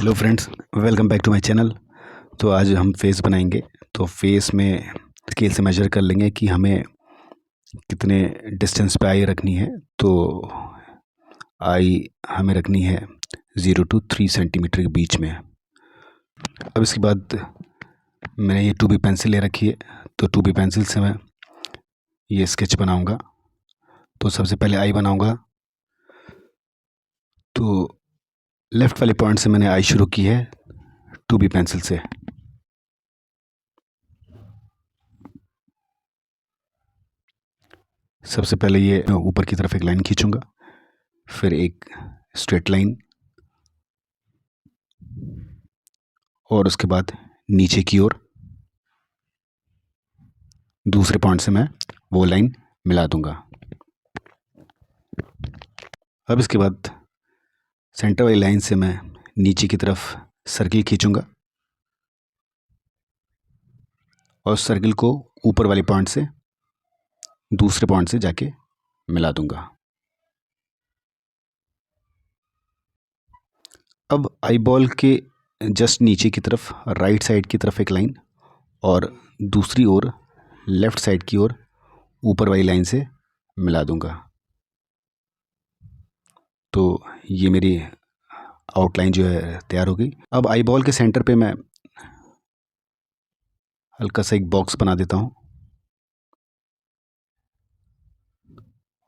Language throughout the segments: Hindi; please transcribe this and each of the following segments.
Hello friends, welcome back to my channel. तो आज हम फेस बनाएंगे। तो फेस में स्केल से मेजर कर लेंगे कि हमें कितने डिस्टेंस पे आई रखनी है। तो आई हमें रखनी है 0 to 3 सेंटीमीटर के बीच में। अब इसके बाद मैंने ये 2B पेंसिल ले रखी है। तो 2B पेंसिल से मैं ये स्केच बनाऊंगा। तो सबसे पहले आई बनाऊंगा। तो लेफ़्ट वाले पॉइंट से मैंने आई शुरू की है 2B पेंसिल से। सबसे पहले ये ऊपर की तरफ एक लाइन खींचूंगा, फिर एक स्ट्रेट लाइन, और उसके बाद नीचे की ओर दूसरे पॉइंट से मैं वो लाइन मिला दूंगा। अब इसके बाद सेंटर वाली लाइन से मैं नीचे की तरफ सर्किल खींचूंगा और सर्किल को ऊपर वाले पॉइंट से दूसरे पॉइंट से जाके मिला दूंगा। अब आई बॉल के जस्ट नीचे की तरफ राइट साइड की तरफ एक लाइन और दूसरी ओर लेफ़्ट साइड की ओर ऊपर वाली लाइन से मिला दूंगा। तो ये मेरी आउटलाइन जो है तैयार हो गई। अब आई बॉल के सेंटर पे मैं हल्का सा एक बॉक्स बना देता हूँ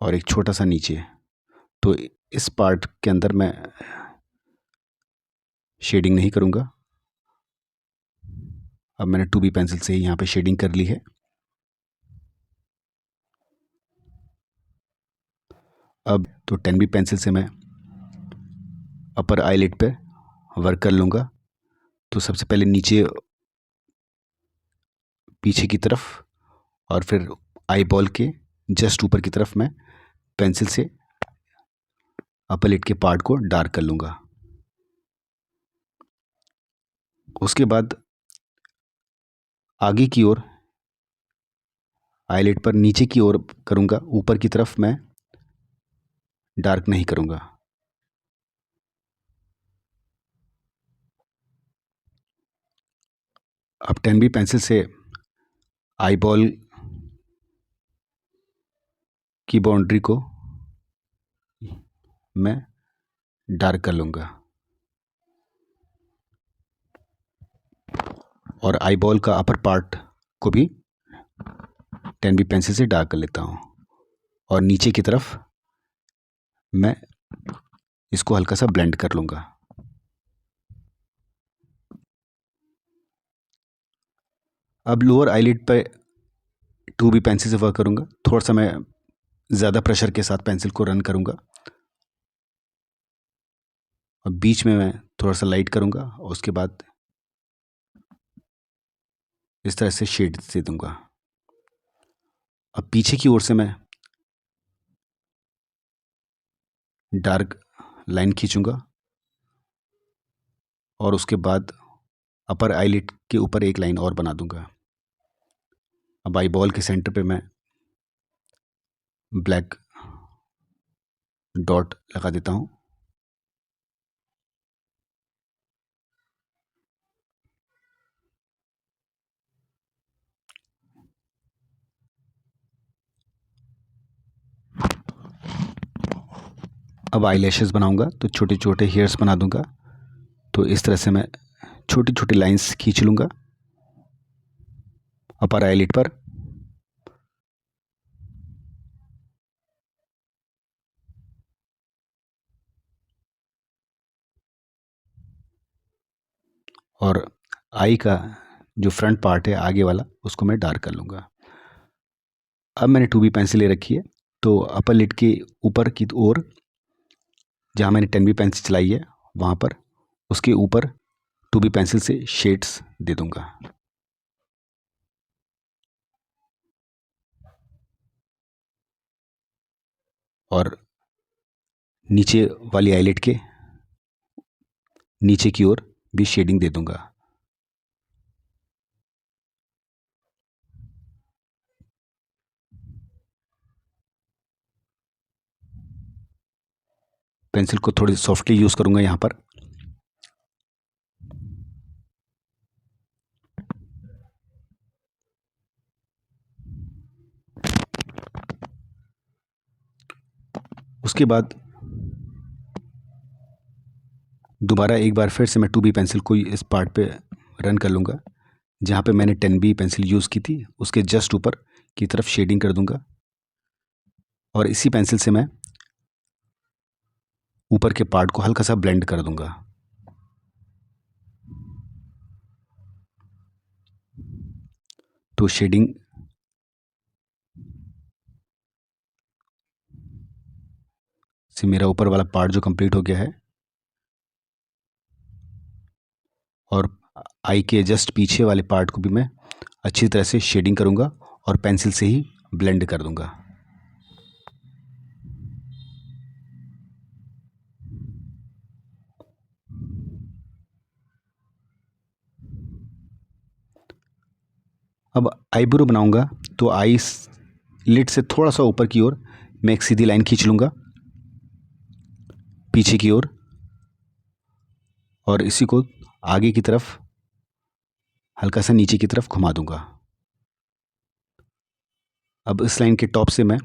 और एक छोटा सा नीचे। तो इस पार्ट के अंदर मैं शेडिंग नहीं करूँगा। अब मैंने 2B पेंसिल से ही यहाँ पे शेडिंग कर ली है। अब तो 10B पेंसिल से मैं अपर आईलिड पे वर्क कर लूँगा। तो सबसे पहले नीचे पीछे की तरफ और फिर आई बॉल के जस्ट ऊपर की तरफ मैं पेंसिल से अपर लिड के पार्ट को डार्क कर लूँगा। उसके बाद आगे की ओर आईलिड पर नीचे की ओर करूँगा, ऊपर की तरफ मैं डार्क नहीं करूँगा। अब 10B पेंसिल से आई बॉल की बाउंड्री को मैं डार्क कर लूँगा और आई बॉल का अपर पार्ट को भी 10B पेंसिल से डार्क कर लेता हूँ और नीचे की तरफ मैं इसको हल्का सा ब्लेंड कर लूँगा। अब लोअर आईलिड पे 2B पेंसिल से वर्क करूँगा। थोड़ा सा मैं ज़्यादा प्रेशर के साथ पेंसिल को रन करूँगा और बीच में मैं थोड़ा सा लाइट करूँगा और उसके बाद इस तरह से शेड दे दूँगा। अब पीछे की ओर से मैं डार्क लाइन खींचूँगा और उसके बाद अपर आईलिड के ऊपर एक लाइन और बना दूँगा। अब आई बॉल के सेंटर पे मैं ब्लैक डॉट लगा देता हूँ। अब आई लैशेस बनाऊँगा तो छोटे छोटे हेयर्स बना दूँगा। तो इस तरह से मैं छोटी छोटी लाइंस खींच लूँगा अपर आईलिड पर। और आई का जो फ्रंट पार्ट है आगे वाला उसको मैं डार्क कर लूँगा। अब मैंने 2B पेंसिल ले रखी है। तो अपर लिड के ऊपर की ओर जहाँ मैंने 10B पेंसिल चलाई है वहाँ पर उसके ऊपर 2B पेंसिल से शेड्स दे दूँगा। और नीचे वाली आईलिड के नीचे की ओर भी शेडिंग दे दूँगा। पेंसिल को थोड़ी सॉफ्टली यूज़ करूँगा यहाँ पर। उसके बाद दोबारा एक बार फिर से मैं 2B पेंसिल को इस पार्ट पे रन कर लूँगा जहाँ पे मैंने 10B पेंसिल यूज़ की थी, उसके जस्ट ऊपर की तरफ शेडिंग कर दूँगा और इसी पेंसिल से मैं ऊपर के पार्ट को हल्का सा ब्लेंड कर दूँगा। तो शेडिंग से मेरा ऊपर वाला पार्ट जो कंप्लीट हो गया है और आई के जस्ट पीछे वाले पार्ट को भी मैं अच्छी तरह से शेडिंग करूँगा और पेंसिल से ही ब्लेंड कर दूँगा। अब आईब्रो बनाऊँगा तो आई लिड से थोड़ा सा ऊपर की ओर मैं एक सीधी लाइन खींच लूँगा पीछे की ओर और इसी को आगे की तरफ हल्का सा नीचे की तरफ घुमा दूँगा। अब इस लाइन के टॉप से मैं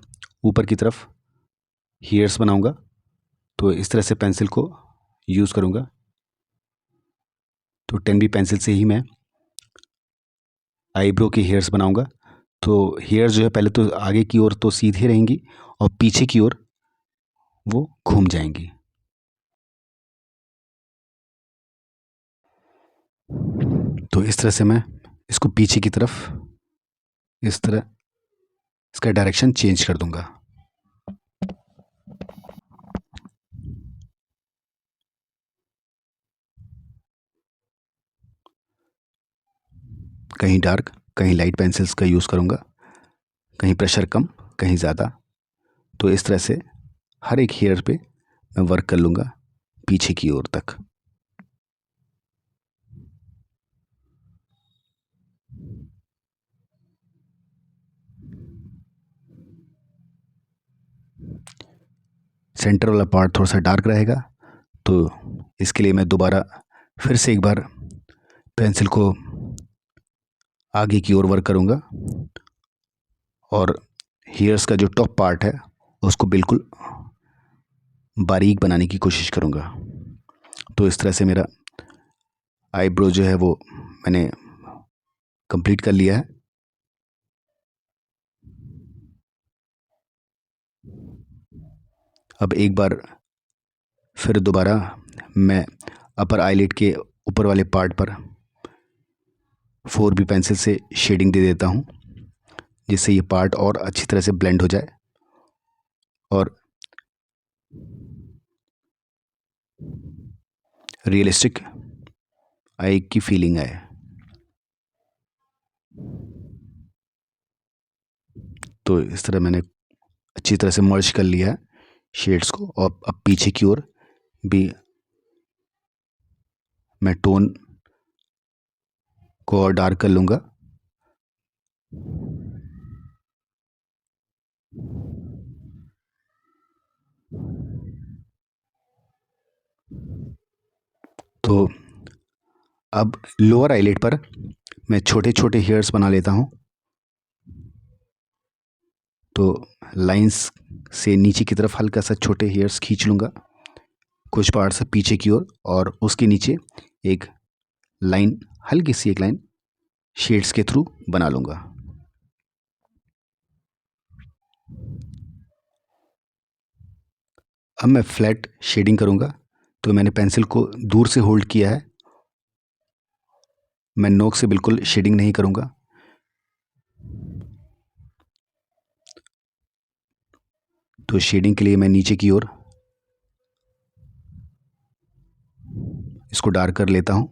ऊपर की तरफ हेयर्स बनाऊँगा तो इस तरह से पेंसिल को यूज़ करूँगा। तो 10B पेंसिल से ही मैं आईब्रो के हेयर्स बनाऊँगा। तो हेयर्स जो है पहले तो आगे की ओर तो सीधे रहेंगी और पीछे की ओर वो घूम जाएंगी। तो इस तरह से मैं इसको पीछे की तरफ इस तरह इसका डायरेक्शन चेंज कर दूंगा। कहीं डार्क कहीं लाइट पेंसिल्स का यूज़ करूँगा, कहीं प्रेशर कम कहीं ज़्यादा। तो इस तरह से हर एक हेयर पे मैं वर्क कर लूँगा पीछे की ओर तक। सेंटर वाला पार्ट थोड़ा सा डार्क रहेगा तो इसके लिए मैं दोबारा फिर से एक बार पेंसिल को आगे की ओर वर्क करूँगा और हेयर्स का जो टॉप पार्ट है उसको बिल्कुल बारीक बनाने की कोशिश करूँगा। तो इस तरह से मेरा आईब्रो जो है वो मैंने कंप्लीट कर लिया है। अब एक बार फिर दोबारा मैं अपर आईलिड के ऊपर वाले पार्ट पर 4B पेंसिल से शेडिंग दे देता हूँ जिससे ये पार्ट और अच्छी तरह से ब्लेंड हो जाए और रियलिस्टिक आई की फीलिंग आए। तो इस तरह मैंने अच्छी तरह से मर्ज कर लिया है शेड्स को और अब पीछे की ओर भी मैं टोन को और डार्क कर लूँगा। तो अब लोअर आईलिड पर मैं छोटे छोटे हेयर्स बना लेता हूँ। तो लाइंस से नीचे की तरफ हल्का सा छोटे हेयर्स खींच लूँगा कुछ पार्ट से पीछे की ओर और उसके नीचे एक लाइन हल्की सी एक लाइन शेड्स के थ्रू बना लूँगा। अब मैं फ्लैट शेडिंग करूँगा तो मैंने पेंसिल को दूर से होल्ड किया है, मैं नोक से बिल्कुल शेडिंग नहीं करूँगा। तो शेडिंग के लिए मैं नीचे की ओर इसको डार्क कर लेता हूँ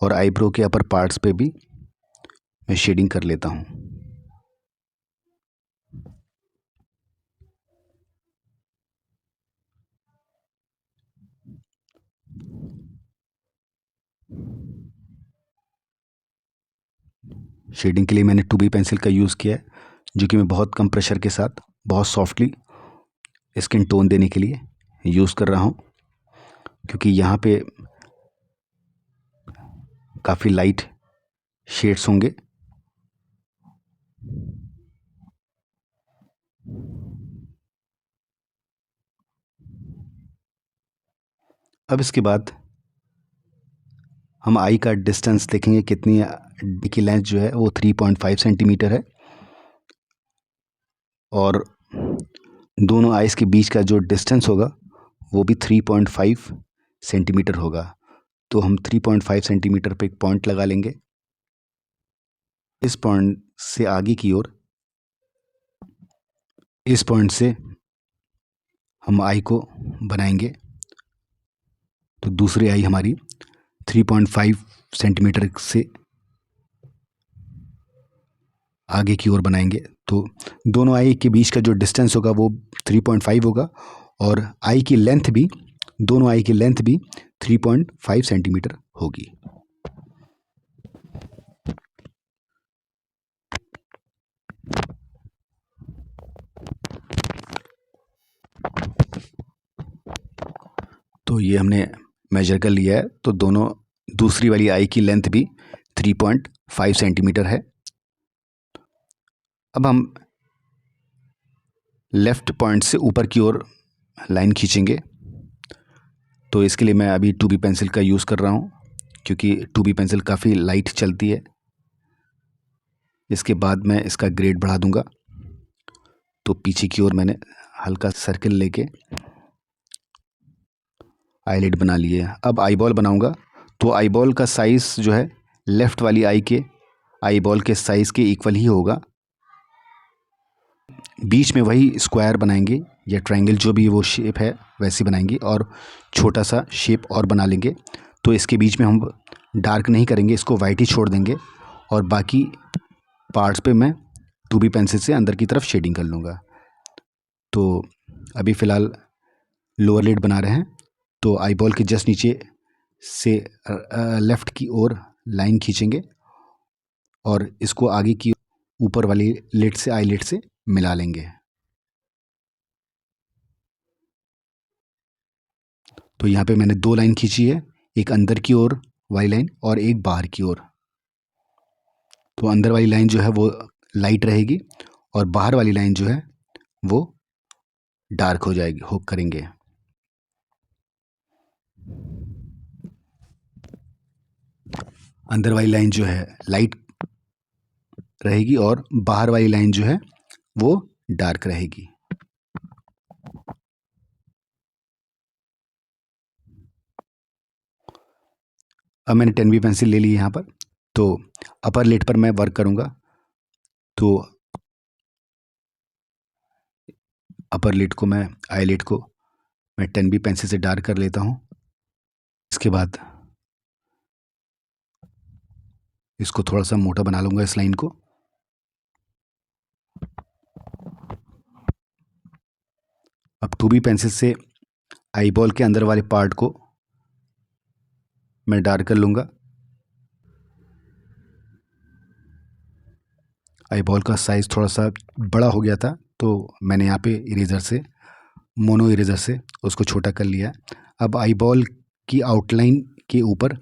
और आईब्रो के अपर पार्ट्स पे भी मैं शेडिंग कर लेता हूँ। शेडिंग के लिए मैंने 2B पेंसिल का यूज़ किया है जो कि मैं बहुत कम प्रेशर के साथ बहुत सॉफ्टली स्किन टोन देने के लिए यूज़ कर रहा हूँ क्योंकि यहाँ पे काफ़ी लाइट शेड्स होंगे। अब इसके बाद हम आई का डिस्टेंस देखेंगे कितनी डी की लेंथ जो है वो 3.5 सेंटीमीटर है और दोनों आइस के बीच का जो डिस्टेंस होगा वो भी 3.5 सेंटीमीटर होगा। तो हम 3.5 सेंटीमीटर पे एक पॉइंट लगा लेंगे। इस पॉइंट से आगे की ओर इस पॉइंट से हम आई को बनाएंगे। तो दूसरी आई हमारी 3.5 सेंटीमीटर से आगे की ओर बनाएंगे। तो दोनों आई के बीच का जो डिस्टेंस होगा वो 3.5 होगा और आई की लेंथ भी दोनों आई की लेंथ भी 3.5 सेंटीमीटर होगी। तो ये हमने मेजर कर लिया है। तो दोनों दूसरी वाली आई की लेंथ भी 3.5 सेंटीमीटर है। अब हम लेफ़्ट पॉइंट से ऊपर की ओर लाइन खींचेंगे। तो इसके लिए मैं अभी 2B पेंसिल का यूज़ कर रहा हूँ क्योंकि 2B पेंसिल काफ़ी लाइट चलती है। इसके बाद मैं इसका ग्रेड बढ़ा दूंगा। तो पीछे की ओर मैंने हल्का सर्कल लेके आईलिड बना लिए। अब आई बॉल बनाऊंगा। तो आई बॉल का साइज़ जो है लेफ़्ट वाली आई के आई बॉल के साइज़ के इक्वल ही होगा। बीच में वही स्क्वायर बनाएंगे या ट्रायंगल जो भी वो शेप है वैसे बनाएंगे और छोटा सा शेप और बना लेंगे। तो इसके बीच में हम डार्क नहीं करेंगे, इसको वाइट ही छोड़ देंगे और बाकी पार्ट्स पे मैं 2B पेंसिल से अंदर की तरफ शेडिंग कर लूँगा। तो अभी फ़िलहाल लोअर लिड बना रहे हैं। तो आई बॉल के जस्ट नीचे से लेफ़्ट की ओर लाइन खींचेंगे और इसको आगे की ऊपर वाली लिड से आई लिड से मिला लेंगे। तो यहाँ पे मैंने 2 लाइन खींची है, एक अंदर की ओर वाली लाइन और एक बाहर की ओर। तो अंदर वाली लाइन जो है वो लाइट रहेगी और बाहर वाली लाइन जो है वो डार्क हो जाएगी हो करेंगे। अंदर वाली लाइन जो है लाइट रहेगी और बाहर वाली लाइन जो है वो डार्क रहेगी। अब मैंने 10B पेंसिल ले ली है यहाँ पर। तो अपर लिड पर मैं वर्क करूँगा। तो अपर लिड को मैं आई लिड को मैं 10B पेंसिल से डार्क कर लेता हूँ। इसके बाद इसको थोड़ा सा मोटा बना लूँगा इस लाइन को। अब 2B पेंसिल से आई बॉल के अंदर वाले पार्ट को मैं डार्क कर लूँगा। आई बॉल का साइज़ थोड़ा सा बड़ा हो गया था तो मैंने यहाँ पे इरेज़र से मोनो इरेज़र से उसको छोटा कर लिया। अब आई बॉल की आउटलाइन के ऊपर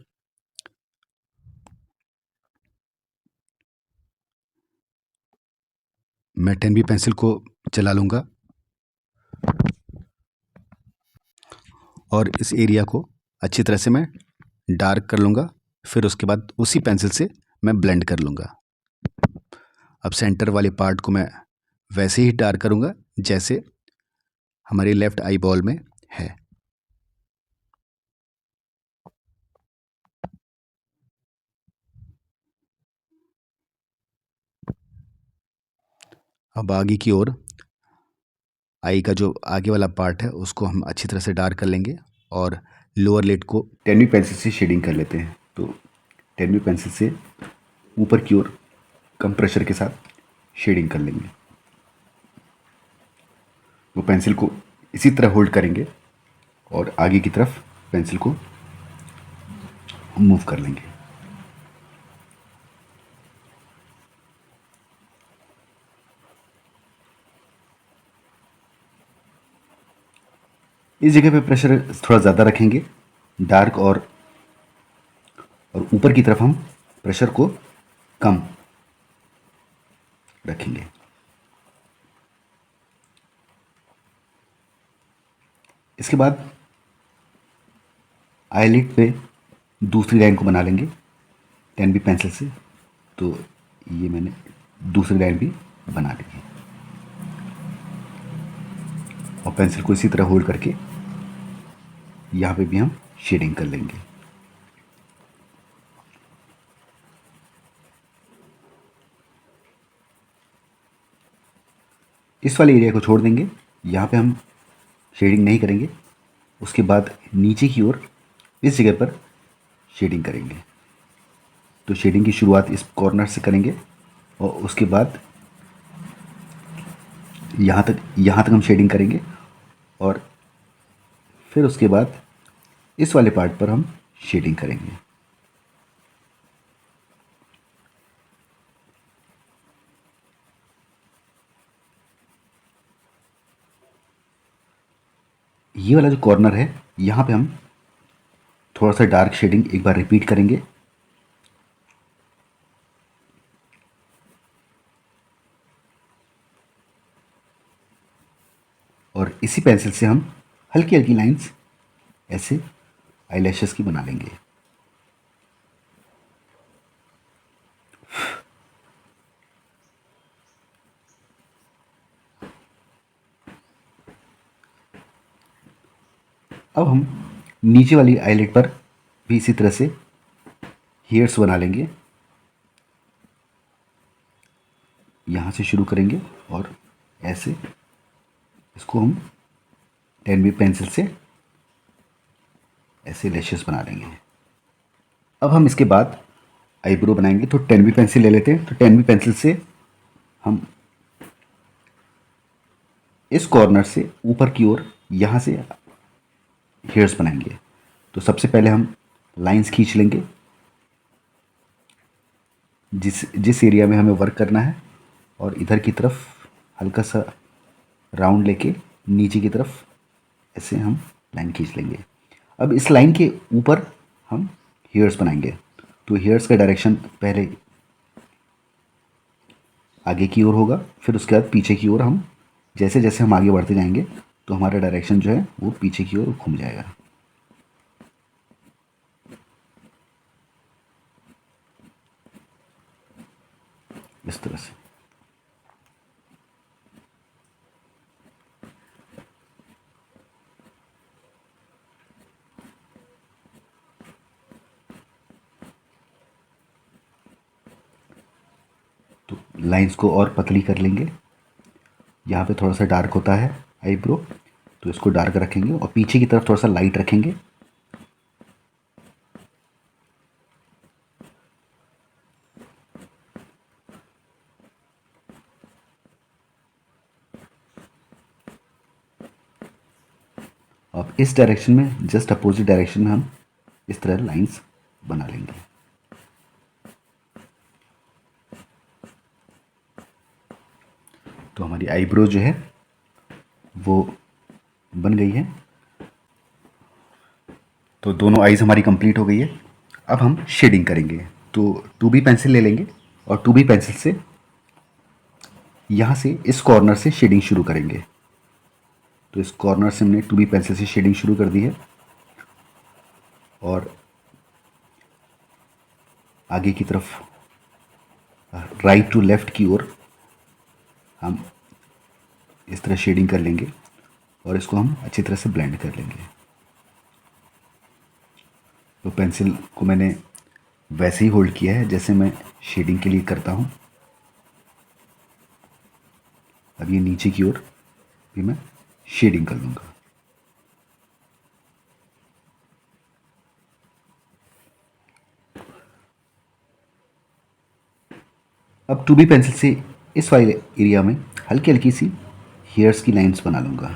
मैं 10B पेंसिल को चला लूँगा और इस एरिया को अच्छी तरह से मैं डार्क कर लूँगा। फिर उसके बाद उसी पेंसिल से मैं ब्लेंड कर लूँगा। अब सेंटर वाले पार्ट को मैं वैसे ही डार्क करूँगा जैसे हमारी लेफ़्ट आई बॉल में है। अब आगे की ओर आई का जो आगे वाला पार्ट है उसको हम अच्छी तरह से डार्क कर लेंगे और लोअर लिड को 10B पेंसिल से शेडिंग कर लेते हैं। तो 10B पेंसिल से ऊपर की ओर कम प्रेशर के साथ शेडिंग कर लेंगे। वो पेंसिल को इसी तरह होल्ड करेंगे और आगे की तरफ पेंसिल को मूव कर लेंगे। इस जगह पे प्रेशर थोड़ा ज़्यादा रखेंगे डार्क और ऊपर की तरफ हम प्रेशर को कम रखेंगे। इसके बाद आईलिड पे दूसरी लाइन को बना लेंगे 10B पेंसिल से। तो ये मैंने दूसरी लाइन भी बना ली है और पेंसिल को इसी तरह होल्ड करके यहाँ पे भी हम शेडिंग कर लेंगे। इस वाले एरिया को छोड़ देंगे, यहाँ पे हम शेडिंग नहीं करेंगे। उसके बाद नीचे की ओर इस जगह पर शेडिंग करेंगे। तो शेडिंग की शुरुआत इस कॉर्नर से करेंगे और उसके बाद यहाँ तक हम शेडिंग करेंगे और फिर उसके बाद इस वाले पार्ट पर हम शेडिंग करेंगे। ये वाला जो कॉर्नर है यहाँ पे हम थोड़ा सा डार्क शेडिंग एक बार रिपीट करेंगे। और इसी पेंसिल से हम हल्की हल्की लाइंस ऐसे आईलैशेस की बना लेंगे। अब हम नीचे वाली आईलिड पर भी इसी तरह से हेयर्स बना लेंगे। यहाँ से शुरू करेंगे और ऐसे इसको हम 10B पेंसिल से ऐसे लैशेस बना लेंगे। अब हम इसके बाद आईब्रो बनाएंगे। तो 10B पेंसिल ले लेते हैं। तो 10B पेंसिल से हम इस कॉर्नर से ऊपर की ओर यहाँ से हेयर्स बनाएंगे। तो सबसे पहले हम लाइंस खींच लेंगे जिस एरिया में हमें वर्क करना है और इधर की तरफ हल्का सा राउंड लेके नीचे की तरफ ऐसे हम लाइन खींच लेंगे। अब इस लाइन के ऊपर हम हेयर्स बनाएंगे। तो हेयर्स का डायरेक्शन पहले आगे की ओर होगा, फिर उसके बाद पीछे की ओर। हम जैसे जैसे हम आगे बढ़ते जाएंगे तो हमारा डायरेक्शन जो है वो पीछे की ओर घूम जाएगा। इस तरह से। तो लाइंस को और पतली कर लेंगे। यहाँ पे थोड़ा सा डार्क होता है आईब्रो, तो इसको डार्क रखेंगे और पीछे की तरफ थोड़ा सा लाइट रखेंगे। अब इस डायरेक्शन में जस्ट अपोजिट डायरेक्शन में हम इस तरह लाइंस बना लेंगे। तो हमारी आईब्रो जो है वो बन गई है। तो दोनों आईज हमारी कंप्लीट हो गई है। अब हम शेडिंग करेंगे। तो 2B पेंसिल ले लेंगे और 2B पेंसिल से यहाँ से इस कॉर्नर से शेडिंग शुरू करेंगे। तो इस कॉर्नर से हमने 2B पेंसिल से शेडिंग शुरू कर दी है और आगे की तरफ राइट टू लेफ्ट की ओर हम इस तरह शेडिंग कर लेंगे और इसको हम अच्छी तरह से ब्लेंड कर लेंगे। तो पेंसिल को मैंने वैसे ही होल्ड किया है जैसे मैं शेडिंग के लिए करता हूँ। अब ये नीचे की ओर भी मैं शेडिंग कर लूँगा। अब 2B पेंसिल से इस वाले एरिया में हल्की हल्की सी हेयर्स की लाइंस बना लूँगा।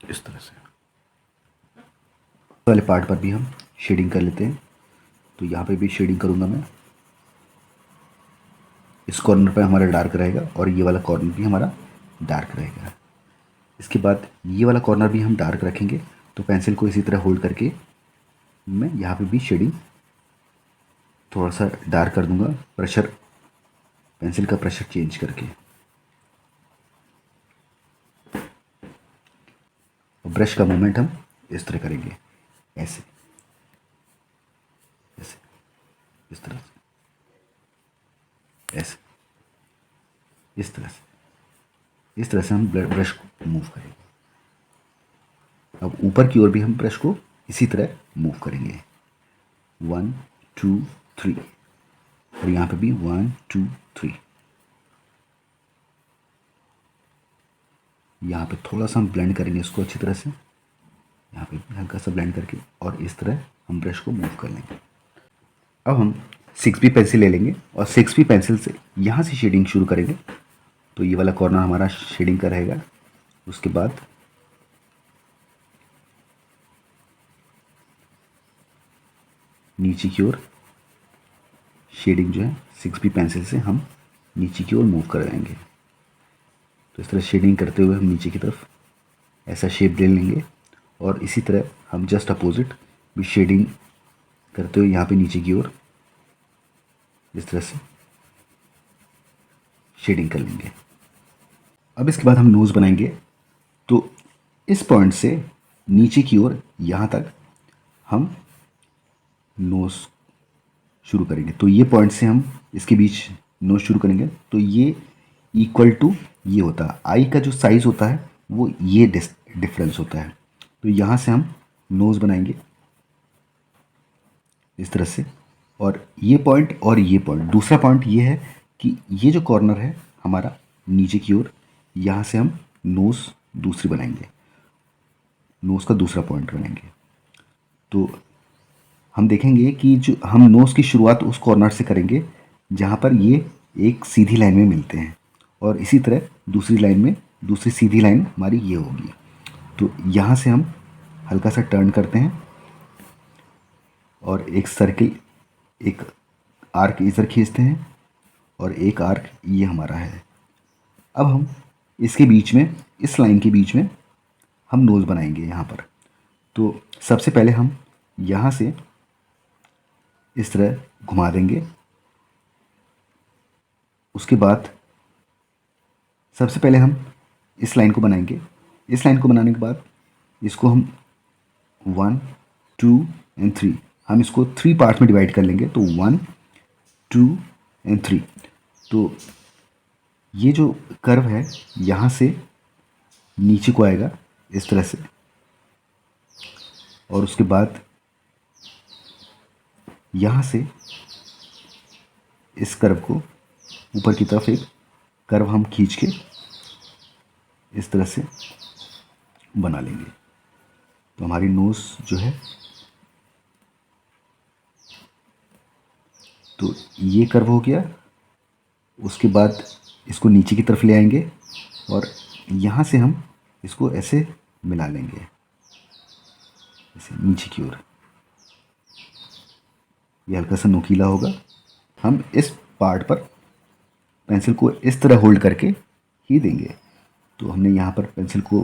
इस तरह से वाले पार्ट पर भी हम शेडिंग कर लेते हैं। तो यहाँ पे भी शेडिंग करूँगा मैं। इस कॉर्नर पे हमारा डार्क रहेगा और ये वाला कॉर्नर भी हमारा डार्क रहेगा। इसके बाद ये वाला कॉर्नर भी हम डार्क रखेंगे। तो पेंसिल को इसी तरह होल्ड करके मैं यहाँ पे भी शेडिंग थोड़ा सा डार्क कर दूंगा, प्रेशर, पेंसिल का प्रेशर चेंज करके। ब्रश का मूवमेंट हम इस तरह करेंगे, ऐसे ऐसे, इस तरह से, ऐसे, इस तरह से, इस तरह से हम ब्रश को मूव करेंगे। अब ऊपर की ओर भी हम ब्रश को इसी तरह मूव करेंगे, 1 2 3, और यहाँ पे भी 1 2 3। यहाँ पे थोड़ा सा हम ब्लेंड करेंगे इसको अच्छी तरह से, यहाँ पे भी हल्का सा ब्लेंड करके, और इस तरह हम ब्रश को मूव कर लेंगे। अब हम 6B पेंसिल ले लेंगे और 6B पेंसिल से यहाँ से शेडिंग शुरू करेंगे। तो ये वाला कॉर्नर हमारा शेडिंग का रहेगा। उसके बाद नीचे की ओर शेडिंग जो है 6B पेंसिल से हम नीचे की ओर मूव कर देंगे। तो इस तरह शेडिंग करते हुए हम नीचे की तरफ ऐसा शेप ले लेंगे, और इसी तरह हम जस्ट अपोजिट भी शेडिंग करते हुए यहाँ पे नीचे की ओर इस तरह से शेडिंग कर लेंगे। अब इसके बाद हम नोज़ बनाएंगे। तो इस पॉइंट से नीचे की ओर यहाँ तक हम नोज़ शुरू करेंगे। तो ये पॉइंट से हम इसके बीच नोज़ शुरू करेंगे। तो ये इक्वल टू ये होता है, आई का जो साइज़ होता है वो ये डिफरेंस होता है। तो यहाँ से हम नोज़ बनाएंगे इस तरह से, और ये पॉइंट और ये पॉइंट, दूसरा पॉइंट ये है कि ये जो कॉर्नर है हमारा नीचे की ओर, यहाँ से हम नोज़ दूसरी बनाएंगे, नोज़ का दूसरा पॉइंट बनाएंगे। तो हम देखेंगे कि जो हम नोज़ की शुरुआत उस कॉर्नर से करेंगे जहाँ पर ये एक सीधी लाइन में मिलते हैं, और इसी तरह दूसरी लाइन में दूसरी सीधी लाइन हमारी ये होगी। तो यहाँ से हम हल्का सा टर्न करते हैं और एक सर्किल, एक आर्क इधर खींचते हैं, और एक आर्क ये हमारा है। अब हम इसके बीच में, इस लाइन के बीच में हम नोज़ बनाएंगे यहाँ पर। तो सबसे पहले हम यहाँ से इस तरह घुमा देंगे। उसके बाद सबसे पहले हम इस लाइन को बनाएंगे। इस लाइन को बनाने के बाद इसको हम 1 2 एंड 3, हम इसको 3 पार्ट में डिवाइड कर लेंगे। तो 1 2 एंड 3। तो ये जो कर्व है यहाँ से नीचे को आएगा इस तरह से, और उसके बाद यहाँ से इस कर्व को ऊपर की तरफ एक कर्व हम खींच के इस तरह से बना लेंगे। तो हमारी नोज़ जो है, तो ये कर्व हो गया। उसके बाद इसको नीचे की तरफ ले आएंगे और यहाँ से हम इसको ऐसे मिला लेंगे, ऐसे नीचे की ओर। ये हल्का सा नुकीला होगा। हम इस पार्ट पर पेंसिल को इस तरह होल्ड करके ही देंगे। तो हमने यहाँ पर पेंसिल को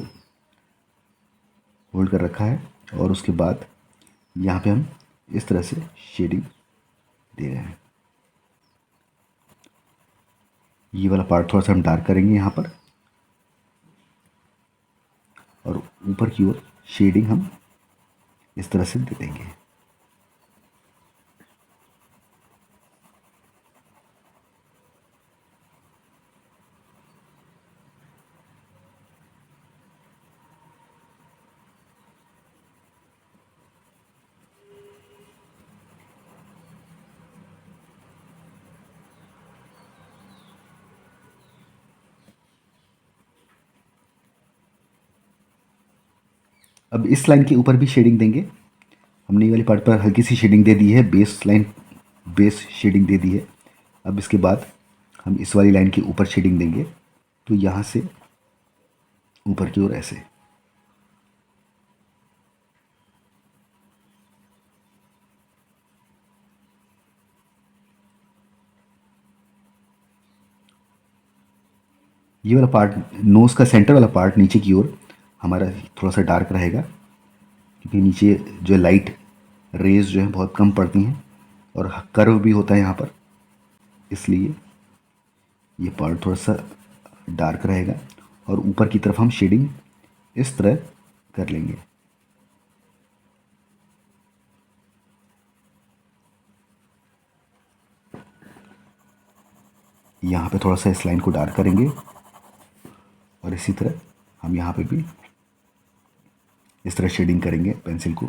होल्ड कर रखा है, और उसके बाद यहाँ पे हम इस तरह से शेडिंग दे रहे हैं। ये वाला पार्ट थोड़ा सा हम डार्क करेंगे यहाँ पर, और ऊपर की ओर शेडिंग हम इस तरह से दे देंगे। अब इस लाइन के ऊपर भी शेडिंग देंगे। हमने ये वाली पार्ट पर हल्की सी शेडिंग दे दी है, बेस लाइन, बेस शेडिंग दे दी है। अब इसके बाद हम इस वाली लाइन के ऊपर शेडिंग देंगे। तो यहाँ से ऊपर की ओर ऐसे। ये वाला पार्ट, नोज़ का सेंटर वाला पार्ट नीचे की ओर, हमारा थोड़ा सा डार्क रहेगा, क्योंकि नीचे जो लाइट रेज जो है बहुत कम पड़ती हैं और कर्व भी होता है यहाँ पर, इसलिए ये पार्ट थोड़ा सा डार्क रहेगा। और ऊपर की तरफ हम शेडिंग इस तरह कर लेंगे। यहाँ पे थोड़ा सा इस लाइन को डार्क करेंगे और इसी तरह हम यहाँ पे भी इस तरह शेडिंग करेंगे पेंसिल को।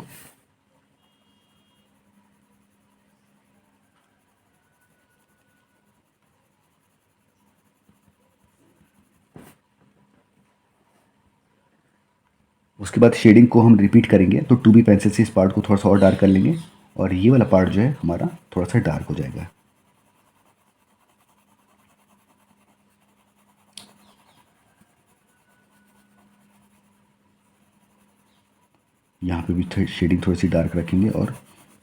उसके बाद शेडिंग को हम रिपीट करेंगे, तो 2B पेंसिल से इस पार्ट को थोड़ा सा और डार्क कर लेंगे और ये वाला पार्ट जो है हमारा थोड़ा सा डार्क हो जाएगा। यहाँ पे भी शेडिंग थोड़ी सी डार्क रखेंगे और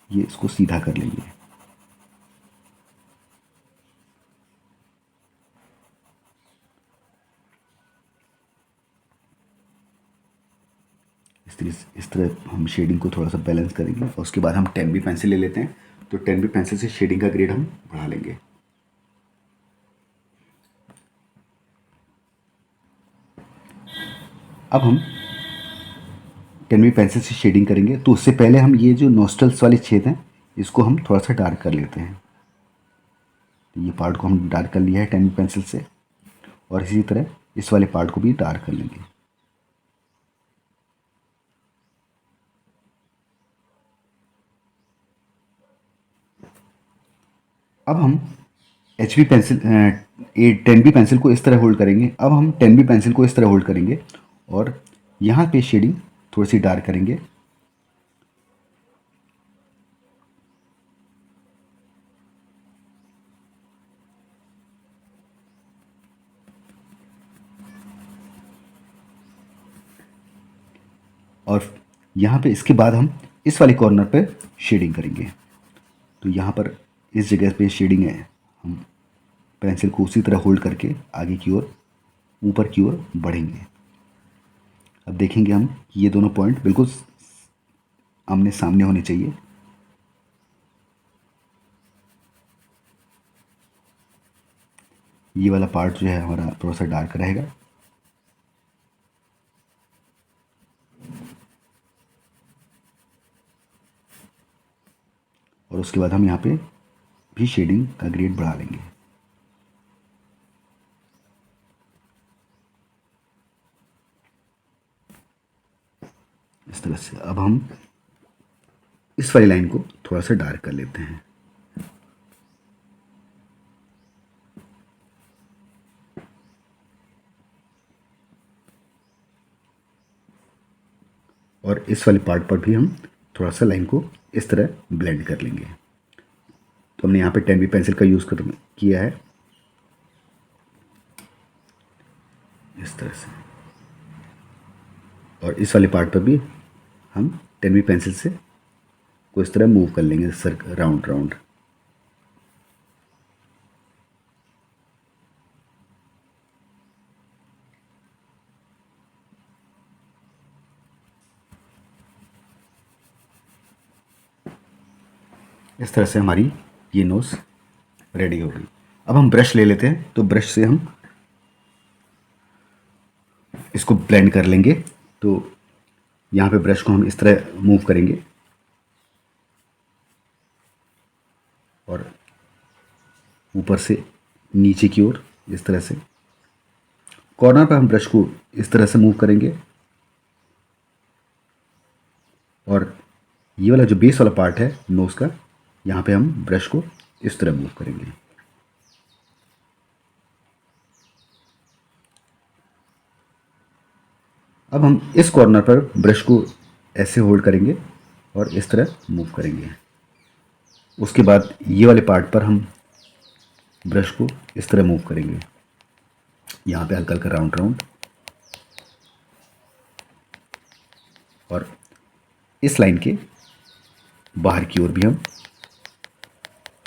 ये इसको सीधा कर लेंगे। इस तरह हम शेडिंग को थोड़ा सा बैलेंस करेंगे और उसके बाद हम 10B पेंसिल ले लेते हैं। तो 10B पेंसिल से शेडिंग का ग्रेड हम बढ़ा लेंगे। अब हम 10B पेंसिल से शेडिंग करेंगे, तो उससे पहले हम ये जो नोस्ट्रल्स वाले छेद हैं इसको हम थोड़ा सा डार्क कर लेते हैं। तो ये पार्ट को हम डार्क कर लिया है 10B पेंसिल से, और इसी तरह इस वाले पार्ट को भी डार्क कर लेंगे। अब हम HB पेंसिल 10B पेंसिल को इस तरह होल्ड करेंगे। अब हम 10B पेंसिल को इस तरह होल्ड करेंगे और यहाँ पे शेडिंग थोड़ी सी डार्क करेंगे। और यहाँ पे इसके बाद हम इस वाले कॉर्नर पे शेडिंग करेंगे। तो यहाँ पर इस जगह पे शेडिंग है, हम पेंसिल को उसी तरह होल्ड करके आगे की ओर ऊपर की ओर बढ़ेंगे। अब देखेंगे हम कि ये दोनों पॉइंट बिल्कुल आमने सामने होने चाहिए। ये वाला पार्ट जो है हमारा थोड़ा सा डार्क रहेगा। और उसके बाद हम यहाँ पे भी शेडिंग का ग्रेड बढ़ा लेंगे। इस तरह से अब हम इस वाली लाइन को थोड़ा सा डार्क कर लेते हैं। और इस वाले पार्ट पर भी हम थोड़ा सा लाइन को इस तरह ब्लेंड कर लेंगे। तो हमने यहाँ पे 10B पेंसिल का यूज़ किया है इस तरह से, और इस वाले पार्ट पर भी हम 10B पेंसिल से को इस तरह मूव कर लेंगे राउंड राउंड। इस तरह से हमारी ये नोज़ रेडी हो गई। अब हम ब्रश ले लेते हैं, तो ब्रश से हम इसको ब्लेंड कर लेंगे। तो यहाँ पे ब्रश को हम इस तरह मूव करेंगे और ऊपर से नीचे की ओर इस तरह से। कॉर्नर पर हम ब्रश को इस तरह से मूव करेंगे और ये वाला जो बेस वाला पार्ट है नोज़ का, यहाँ पे हम ब्रश को इस तरह मूव करेंगे। अब हम इस कॉर्नर पर ब्रश को ऐसे होल्ड करेंगे और इस तरह मूव करेंगे। उसके बाद ये वाले पार्ट पर हम ब्रश को इस तरह मूव करेंगे, यहाँ पे हल्का हल्का राउंड राउंड, और इस लाइन के बाहर की ओर भी हम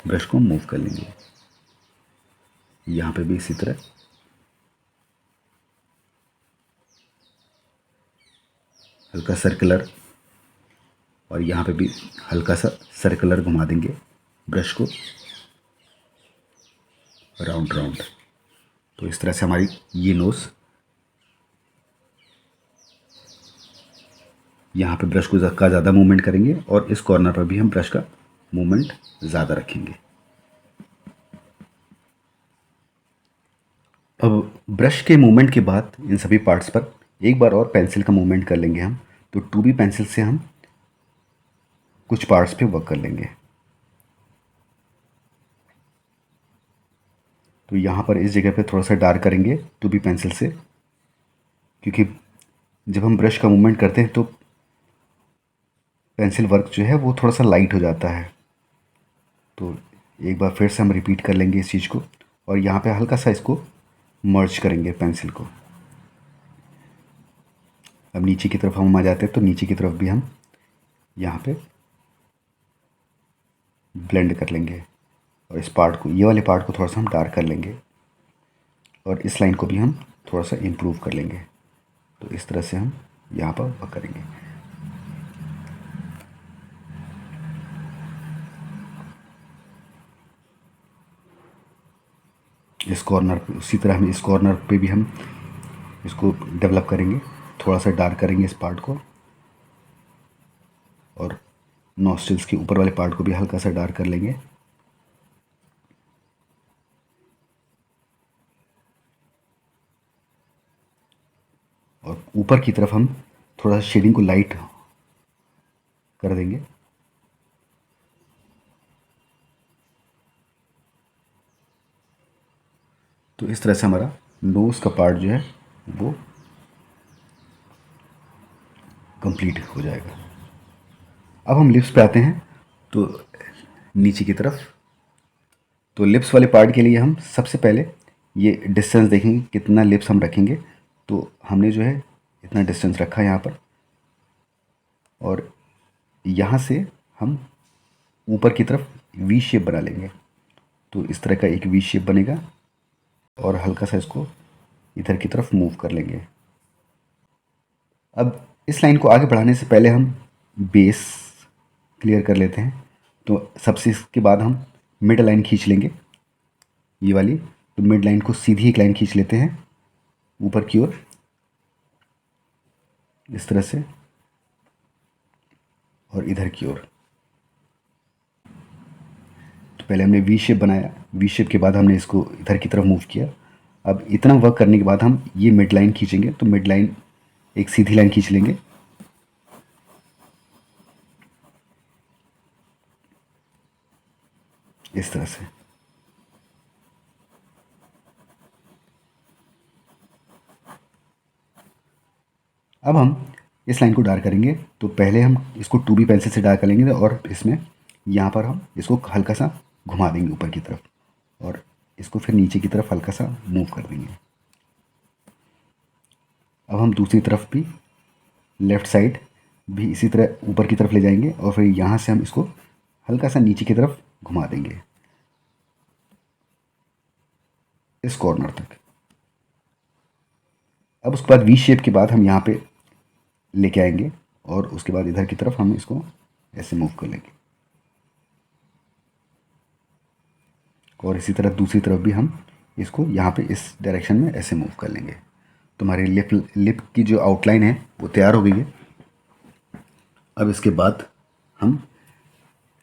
ब्रश को मूव कर लेंगे, यहाँ पे भी इसी तरह। हल्का सर्कुलर, और यहाँ पे भी हल्का सा सर्कुलर घुमा देंगे ब्रश को राउंड राउंड। तो इस तरह से हमारी ये नोज़, यहाँ पे ब्रश को का ज़्यादा मूवमेंट करेंगे और इस कॉर्नर पर भी हम ब्रश का मूवमेंट ज़्यादा रखेंगे। अब ब्रश के मूवमेंट के बाद इन सभी पार्ट्स पर एक बार और पेंसिल का मूवमेंट कर लेंगे हम। तो 2B पेंसिल से हम कुछ पार्ट्स पे वर्क कर लेंगे। तो यहाँ पर इस जगह पे थोड़ा सा डार्क करेंगे 2B पेंसिल से, क्योंकि जब हम ब्रश का मूवमेंट करते हैं तो पेंसिल वर्क जो है वो थोड़ा सा लाइट हो जाता है। तो एक बार फिर से हम रिपीट कर लेंगे इस चीज़ को, और यहाँ पे हल्का सा इसको मर्ज करेंगे पेंसिल को। अब नीचे की तरफ हम आ जाते हैं, तो नीचे की तरफ भी हम यहाँ पे ब्लेंड कर लेंगे, और इस पार्ट को, ये वाले पार्ट को थोड़ा सा हम डार्क कर लेंगे, और इस लाइन को भी हम थोड़ा सा इम्प्रूव कर लेंगे। तो इस तरह से हम यहाँ पर वर्क करेंगे। इस कॉर्नर पे उसी तरह हम इस कॉर्नर पे भी हम इसको डेवलप करेंगे, थोड़ा सा डार्क करेंगे इस पार्ट को, और नॉस्ट्रिल्स के ऊपर वाले पार्ट को भी हल्का सा डार्क कर लेंगे। और ऊपर की तरफ हम थोड़ा सा शेडिंग को लाइट कर देंगे। तो इस तरह से हमारा नोज़ का पार्ट जो है वो कंप्लीट हो जाएगा। अब हम लिप्स पे आते हैं, तो नीचे की तरफ। तो लिप्स वाले पार्ट के लिए हम सबसे पहले ये डिस्टेंस देखेंगे, कितना लिप्स हम रखेंगे। तो हमने जो है इतना डिस्टेंस रखा है यहाँ पर, और यहाँ से हम ऊपर की तरफ वी शेप बना लेंगे। तो इस तरह का एक वी शेप बनेगा, और हल्का सा इसको इधर की तरफ मूव कर लेंगे। अब इस लाइन को आगे बढ़ाने से पहले हम बेस क्लियर कर लेते हैं। तो सबसे इसके बाद हम मिड लाइन खींच लेंगे, ये वाली। तो मिड लाइन को सीधी एक लाइन खींच लेते हैं ऊपर की ओर, इस तरह से, और इधर की ओर। तो पहले हमने वी शेप बनाया, वी शेप के बाद हमने इसको इधर की तरफ मूव किया। अब इतना वर्क करने के बाद हम ये मिड लाइन खींचेंगे। तो मिड लाइन एक सीधी लाइन खींच लेंगे, इस तरह से। अब हम इस लाइन को डार्क करेंगे। तो पहले हम इसको 2B पेंसिल से डार्क करेंगे, और इसमें यहाँ पर हम इसको हल्का सा घुमा देंगे ऊपर की तरफ, और इसको फिर नीचे की तरफ हल्का सा मूव कर देंगे। अब हम दूसरी तरफ भी, लेफ़्ट साइड भी इसी तरह ऊपर की तरफ ले जाएंगे, और फिर यहाँ से हम इसको हल्का सा नीचे की तरफ घुमा देंगे इस कॉर्नर तक। अब उसके बाद वी शेप के बाद हम यहाँ पे लेके आएंगे, और उसके बाद इधर की तरफ हम इसको ऐसे मूव कर लेंगे, और इसी तरह दूसरी तरफ भी हम इसको यहाँ पे इस डायरेक्शन में ऐसे मूव कर लेंगे। तो हमारी लिप की जो आउटलाइन है वो तैयार हो गई है। अब इसके बाद हम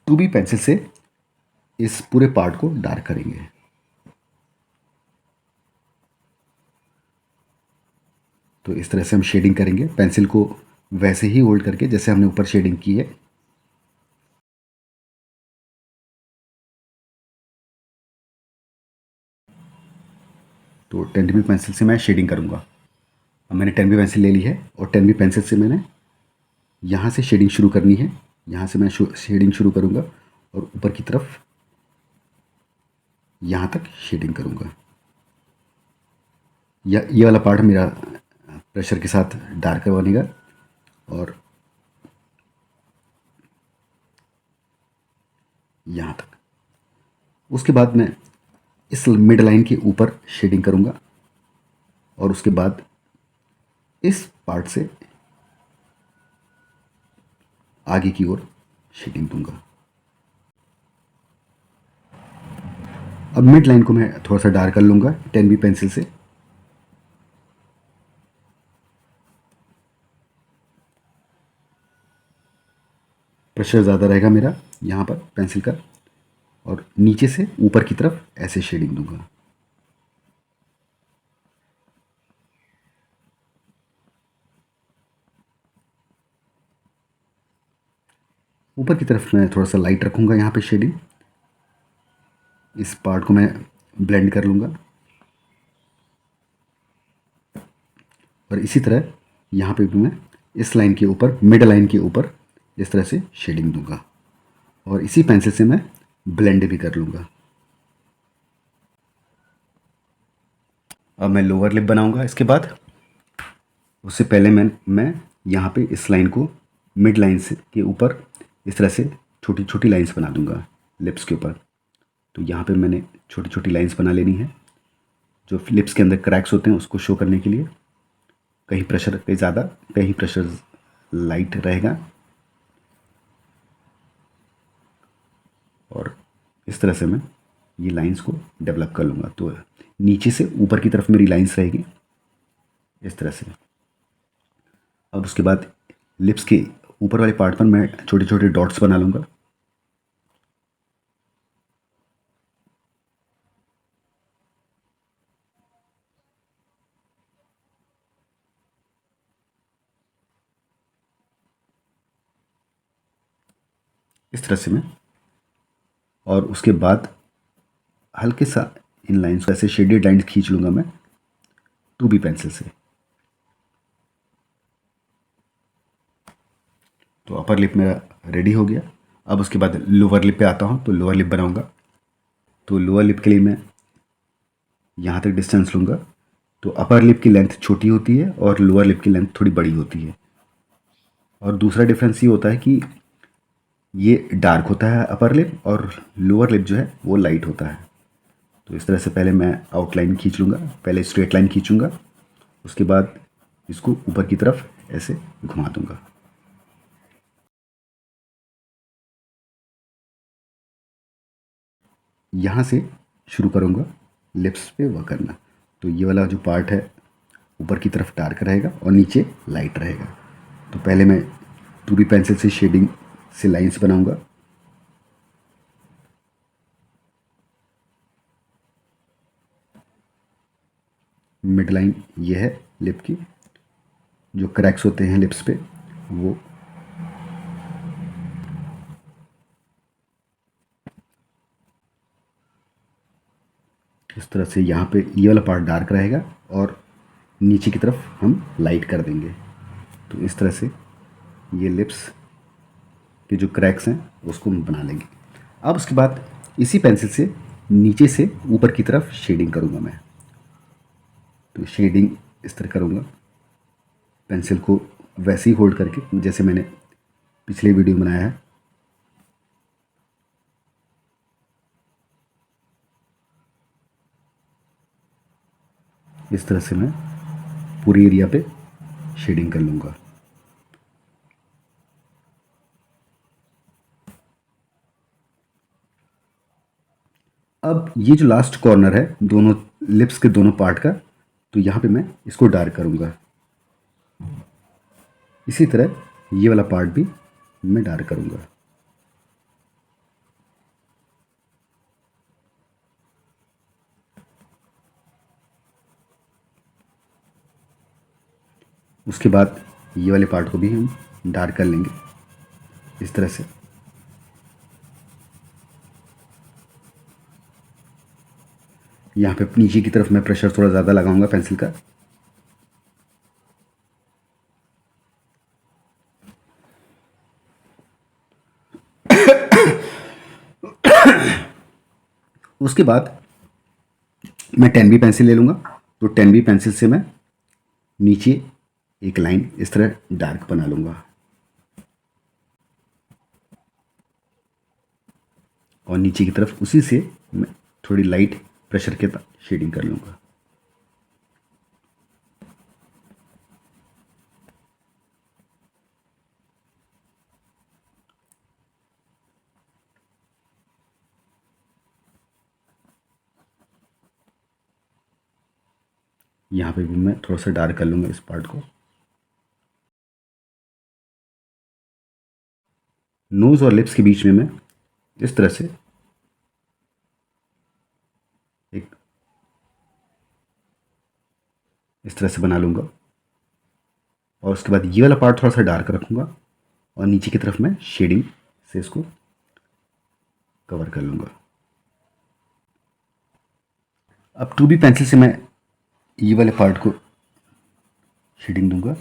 2B पेंसिल से इस पूरे पार्ट को डार्क करेंगे। तो इस तरह से हम शेडिंग करेंगे, पेंसिल को वैसे ही होल्ड करके जैसे हमने ऊपर शेडिंग की है। तो 10B पेंसिल से मैं शेडिंग करूँगा। अब मैंने 10B पेंसिल ले ली है, और 10B पेंसिल से मैंने यहाँ से शेडिंग शुरू करनी है। यहाँ से मैं शेडिंग शुरू करूँगा, और ऊपर की तरफ यहाँ तक शेडिंग करूँगा। ये वाला पार्ट मेरा प्रेशर के साथ डार्कर बनेगा, और यहाँ तक। उसके बाद मैं इस मिड लाइन के ऊपर शेडिंग करूँगा, और उसके बाद इस पार्ट से आगे की ओर शेडिंग दूंगा। अब मिड लाइन को मैं थोड़ा सा डार्क कर लूँगा 10B पेंसिल से। प्रेशर ज़्यादा रहेगा मेरा यहाँ पर पेंसिल का, और नीचे से ऊपर की तरफ ऐसे शेडिंग दूंगा। ऊपर की तरफ मैं थोड़ा सा लाइट रखूँगा यहाँ पे शेडिंग। इस पार्ट को मैं ब्लेंड कर लूँगा, और इसी तरह यहाँ पे भी मैं इस लाइन के ऊपर, मिड लाइन के ऊपर इस तरह से शेडिंग दूंगा, और इसी पेंसिल से मैं ब्लेंड भी कर लूँगा। अब मैं लोअर लिप बनाऊँगा इसके बाद। उससे पहले मैं यहाँ पे इस लाइन को मिड लाइन से के ऊपर इस तरह से छोटी छोटी लाइंस बना दूंगा लिप्स के ऊपर। तो यहाँ पे मैंने छोटी छोटी लाइंस बना लेनी है, जो लिप्स के अंदर क्रैक्स होते हैं उसको शो करने के लिए। कहीं प्रेशर कहीं ज़्यादा, कहीं प्रेशर लाइट रहेगा, और इस तरह से मैं ये लाइंस को डेवलप कर लूँगा। तो नीचे से ऊपर की तरफ मेरी लाइंस रहेगी इस तरह से। अब उसके बाद लिप्स के ऊपर वाले पार्ट पर मैं छोटे छोटे डॉट्स बना लूँगा। इस तरह से मैं, और उसके बाद हल्के सा इन लाइंस को ऐसे शेडेड लाइंस खींच लूँगा मैं 2B पेंसिल से। तो अपर लिप मेरा रेडी हो गया। अब उसके बाद लोअर लिप पे आता हूँ, तो लोअर लिप बनाऊँगा। तो लोअर लिप के लिए मैं यहाँ तक डिस्टेंस लूँगा। तो अपर लिप की लेंथ छोटी होती है और लोअर लिप की लेंथ थोड़ी बड़ी होती है। और दूसरा डिफरेंस ये होता है कि ये डार्क होता है अपर लिप, और लोअर लिप जो है वो लाइट होता है। तो इस तरह से पहले मैं आउटलाइन खींच लूँगा, पहले स्ट्रेट लाइन खींचूँगा, उसके बाद इसको ऊपर की तरफ ऐसे घुमा दूँगा। यहाँ से शुरू करूँगा लिप्स पे वर्क करना। तो ये वाला जो पार्ट है ऊपर की तरफ डार्क रहेगा और नीचे लाइट रहेगा। तो पहले मैं 2B पेंसिल से शेडिंग से लाइंस बनाऊँगा। मिड लाइन ये है लिप की, जो क्रैक्स होते हैं लिप्स पे वो। इस तरह से यहाँ पे ये वाला पार्ट डार्क रहेगा और नीचे की तरफ हम लाइट कर देंगे। तो इस तरह से ये लिप्स के जो क्रैक्स हैं उसको हम बना लेंगे। अब उसके बाद इसी पेंसिल से नीचे से ऊपर की तरफ शेडिंग करूँगा मैं। तो शेडिंग इस तरह करूँगा, पेंसिल को वैसे ही होल्ड करके जैसे मैंने पिछले वीडियो में बनाया है। इस तरह से मैं पूरी एरिया पे शेडिंग कर लूँगा। अब ये जो लास्ट कॉर्नर है दोनों लिप्स के दोनों पार्ट का, तो यहाँ पे मैं इसको डार्क करूँगा। इसी तरह ये वाला पार्ट भी मैं डार्क करूँगा। उसके बाद ये वाले पार्ट को भी हम डार्क कर लेंगे इस तरह से। यहाँ पे नीचे की तरफ मैं प्रेशर थोड़ा ज़्यादा लगाऊंगा पेंसिल का। उसके बाद मैं 10B पेंसिल ले लूँगा। तो 10B पेंसिल से मैं नीचे एक लाइन इस तरह डार्क बना लूँगा, और नीचे की तरफ उसी से मैं थोड़ी लाइट प्रेशर के साथ शेडिंग कर लूँगा। यहाँ पे भी मैं थोड़ा सा डार्क कर लूँगा इस पार्ट को। नोज़ और लिप्स के बीच में मैं इस तरह से एक इस तरह से बना लूँगा और उसके बाद ये वाला पार्ट थोड़ा सा डार्क रखूँगा और नीचे की तरफ मैं शेडिंग से इसको कवर कर लूँगा। अब 2B पेंसिल से मैं ये वाले पार्ट को शेडिंग दूंगा।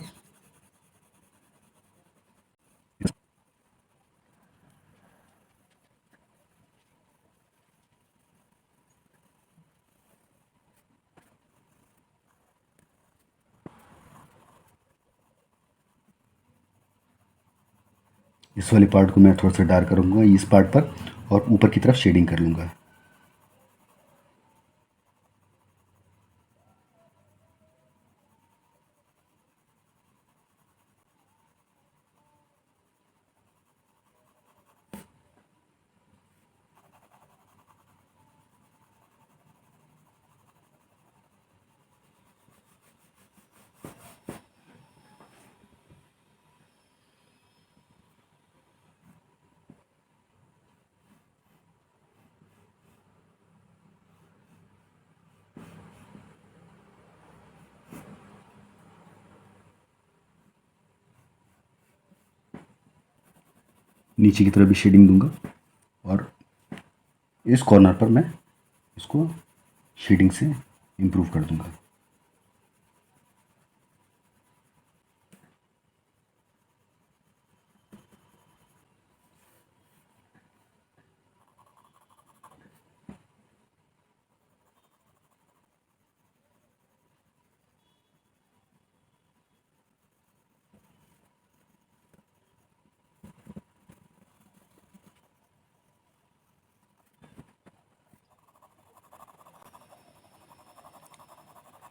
इस वाले पार्ट को मैं थोड़ा सा डार्क करूँगा इस पार्ट पर और ऊपर की तरफ शेडिंग कर लूँगा। नीचे की तरफ भी शेडिंग दूंगा और इस कॉर्नर पर मैं इसको शेडिंग से इम्प्रूव कर दूंगा।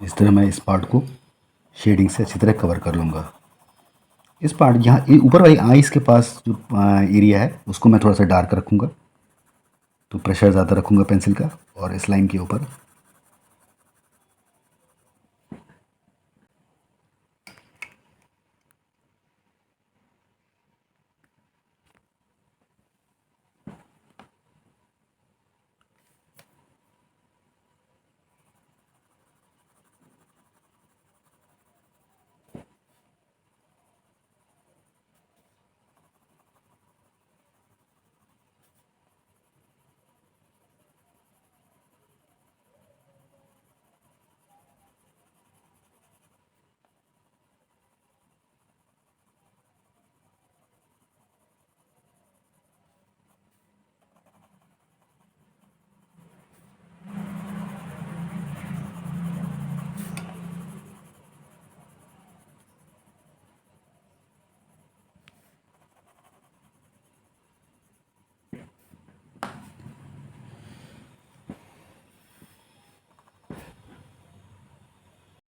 इस तरह मैं इस पार्ट को शेडिंग से अच्छी तरह कवर कर लूँगा। इस पार्ट यहाँ ऊपर वाली आईज के पास जो एरिया है उसको मैं थोड़ा सा डार्क रखूँगा, तो प्रेशर ज़्यादा रखूँगा पेंसिल का और इस लाइन के ऊपर